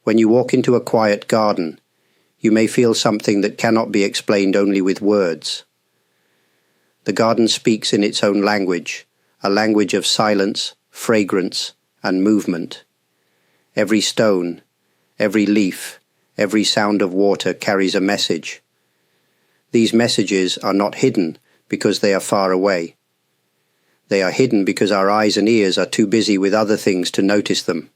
When you walk into a quiet garden, you may feel something that cannot be explained only with words. The garden speaks in its own language, a language of silence, fragrance, and movement. Every stone, every leaf, every sound of water carries a message. These messages are not hidden because they are far away. They are hidden because our eyes and ears are too busy with other things to notice them.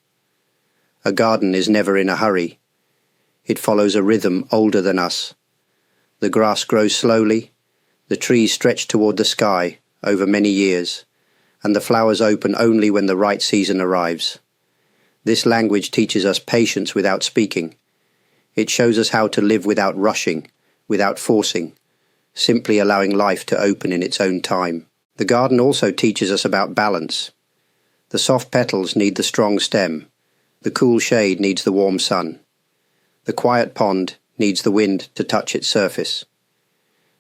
A garden is never in a hurry. It follows a rhythm older than us. The grass grows slowly, the trees stretch toward the sky over many years, and the flowers open only when the right season arrives. This language teaches us patience without speaking. It shows us how to live without rushing, without forcing, simply allowing life to open in its own time. The garden also teaches us about balance. The soft petals need the strong stem. The cool shade needs the warm sun. The quiet pond needs the wind to touch its surface.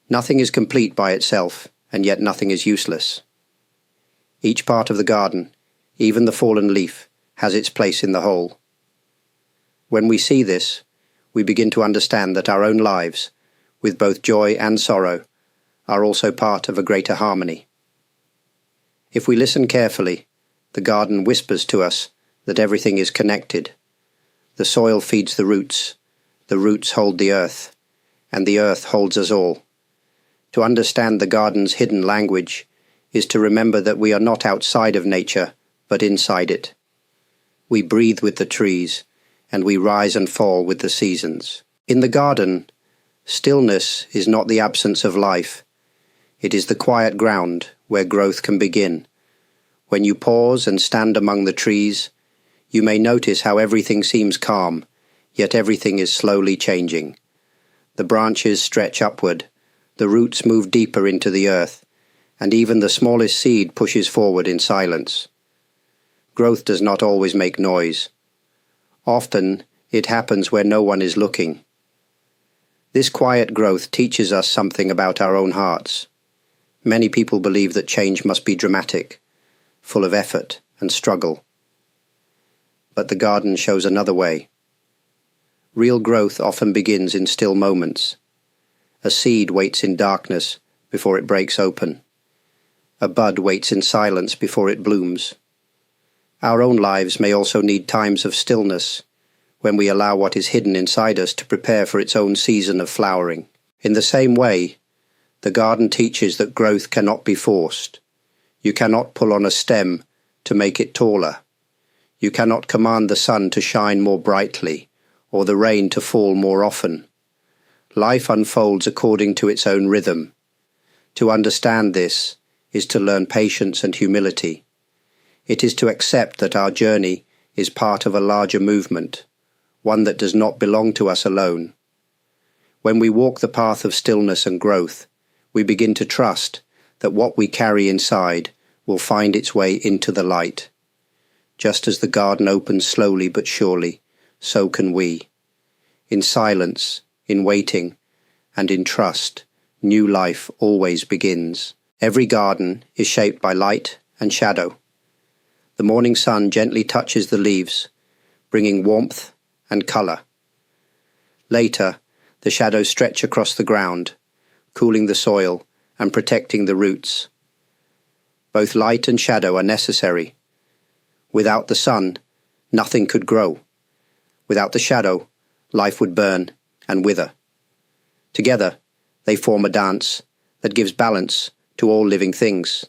Nothing is complete by itself, and yet nothing is useless. Each part of the garden, even the fallen leaf, has its place in the whole. When we see this, we begin to understand that our own lives, with both joy and sorrow, are also part of a greater harmony. If we listen carefully, the garden whispers to us that everything is connected. The soil feeds the roots hold the earth, and the earth holds us all. To understand the garden's hidden language is to remember that we are not outside of nature, but inside it. We breathe with the trees, and we rise and fall with the seasons. In the garden, stillness is not the absence of life. It is the quiet ground where growth can begin. When you pause and stand among the trees, you may notice how everything seems calm, yet everything is slowly changing. The branches stretch upward, the roots move deeper into the earth, and even the smallest seed pushes forward in silence. Growth does not always make noise. Often, it happens where no one is looking. This quiet growth teaches us something about our own hearts. Many people believe that change must be dramatic, full of effort and struggle. But the garden shows another way. Real growth often begins in still moments. A seed waits in darkness before it breaks open. A bud waits in silence before it blooms. Our own lives may also need times of stillness, when we allow what is hidden inside us to prepare for its own season of flowering. In the same way, the garden teaches that growth cannot be forced. You cannot pull on a stem to make it taller. You cannot command the sun to shine more brightly, or the rain to fall more often. Life unfolds according to its own rhythm. To understand this is to learn patience and humility. It is to accept that our journey is part of a larger movement, one that does not belong to us alone. When we walk the path of stillness and growth, we begin to trust that what we carry inside will find its way into the light. Just as the garden opens slowly but surely, so can we. In silence, in waiting, and in trust, new life always begins. Every garden is shaped by light and shadow. The morning sun gently touches the leaves, bringing warmth and colour. Later, the shadows stretch across the ground, cooling the soil and protecting the roots. Both light and shadow are necessary. Without the sun, nothing could grow. Without the shadow, life would burn and wither. Together, they form a dance that gives balance to all living things.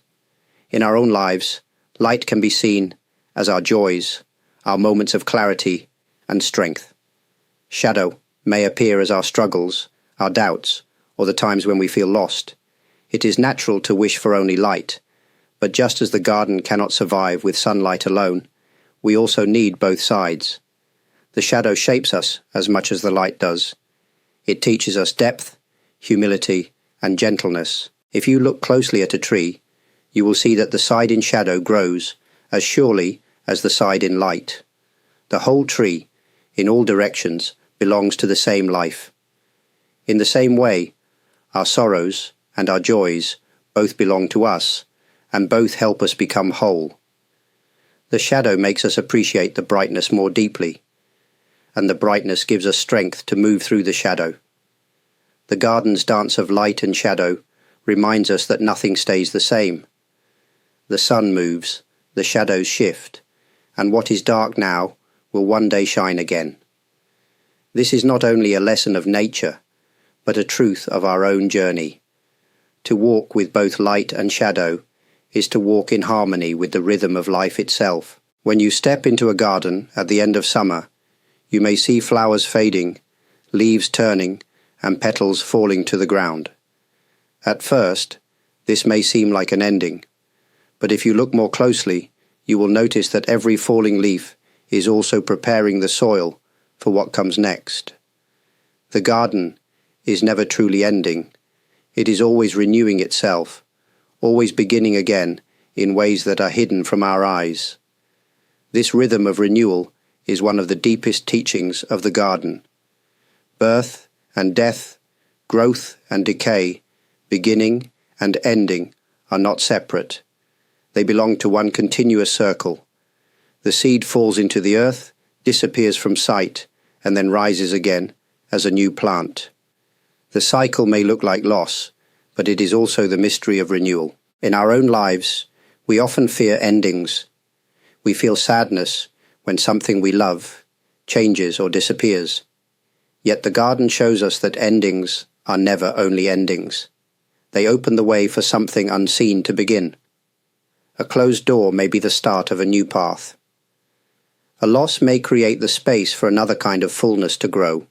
In our own lives, light can be seen as our joys, our moments of clarity and strength. Shadow may appear as our struggles, our doubts, or the times when we feel lost. It is natural to wish for only light, but just as the garden cannot survive with sunlight alone, we also need both sides. The shadow shapes us as much as the light does. It teaches us depth, humility, and gentleness. If you look closely at a tree, you will see that the side in shadow grows as surely as the side in light. The whole tree, in all directions, belongs to the same life. In the same way, our sorrows and our joys both belong to us, and both help us become whole. The shadow makes us appreciate the brightness more deeply. and the brightness gives us strength to move through the shadow. The garden's dance of light and shadow reminds us that nothing stays the same. The sun moves, the shadows shift, and what is dark now will one day shine again. This is not only a lesson of nature, but a truth of our own journey. To walk with both light and shadow is to walk in harmony with the rhythm of life itself. When you step into a garden at the end of summer, you may see flowers fading, leaves turning, and petals falling to the ground. At first, this may seem like an ending, but if you look more closely, you will notice that every falling leaf is also preparing the soil for what comes next. The garden is never truly ending. It is always renewing itself, always beginning again in ways that are hidden from our eyes. This rhythm of renewal is one of the deepest teachings of the garden. Birth and death, growth and decay, beginning and ending are not separate. They belong to one continuous circle. The seed falls into the earth, disappears from sight, and then rises again as a new plant. The cycle may look like loss, but it is also the mystery of renewal. In our own lives, we often fear endings. We feel sadness when something we love changes or disappears. Yet the garden shows us that endings are never only endings. They open the way for something unseen to begin. A closed door may be the start of a new path. A loss may create the space for another kind of fullness to grow.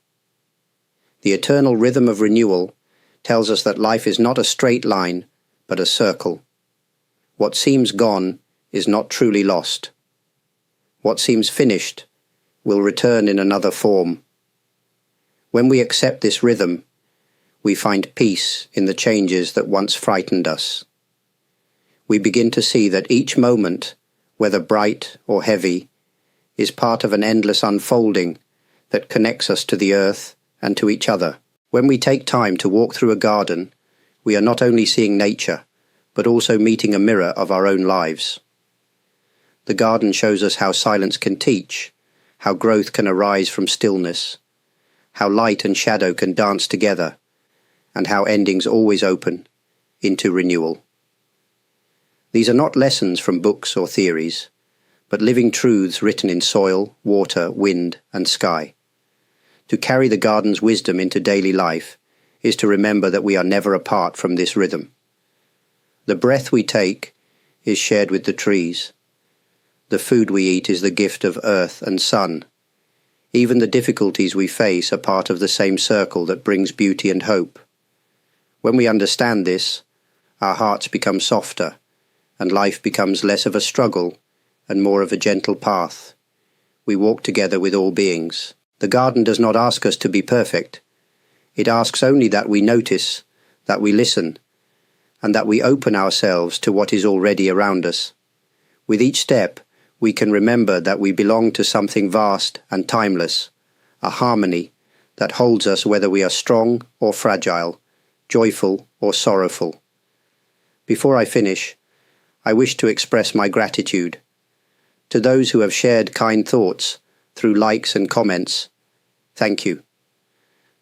The eternal rhythm of renewal tells us that life is not a straight line, but a circle. What seems gone is not truly lost. What seems finished will return in another form. When we accept this rhythm, we find peace in the changes that once frightened us. We begin to see that each moment, whether bright or heavy, is part of an endless unfolding that connects us to the earth and to each other. When we take time to walk through a garden, we are not only seeing nature, but also meeting a mirror of our own lives. The garden shows us how silence can teach, how growth can arise from stillness, how light and shadow can dance together, and how endings always open into renewal. These are not lessons from books or theories, but living truths written in soil, water, wind, and sky. To carry the garden's wisdom into daily life is to remember that we are never apart from this rhythm. The breath we take is shared with the trees. The food we eat is the gift of earth and sun. Even the difficulties we face are part of the same circle that brings beauty and hope. When we understand this, our hearts become softer, and life becomes less of a struggle and more of a gentle path. We walk together with all beings. The garden does not ask us to be perfect. It asks only that we notice, that we listen, and that we open ourselves to what is already around us. With each step, we can remember that we belong to something vast and timeless, a harmony that holds us whether we are strong or fragile, joyful or sorrowful. Before I finish, I wish to express my gratitude to those who have shared kind thoughts through likes and comments. Thank you.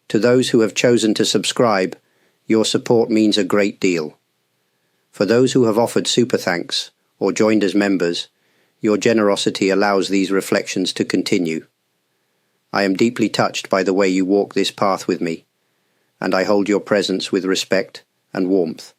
To those who have chosen to subscribe, your support means a great deal. For those who have offered super thanks or joined as members, your generosity allows these reflections to continue. I am deeply touched by the way you walk this path with me, and I hold your presence with respect and warmth.